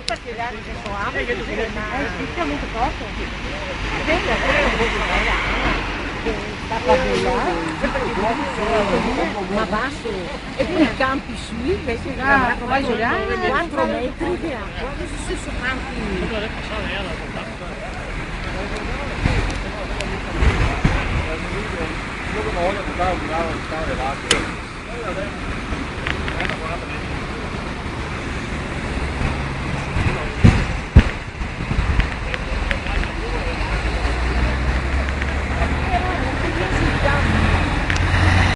particolare in questo ambito, ma molto poco. Sembra che ma basso, e poi i campi su invece che 4 metri di acqua, questi sono campi. Una volta buttava un bravo, stava le vacche.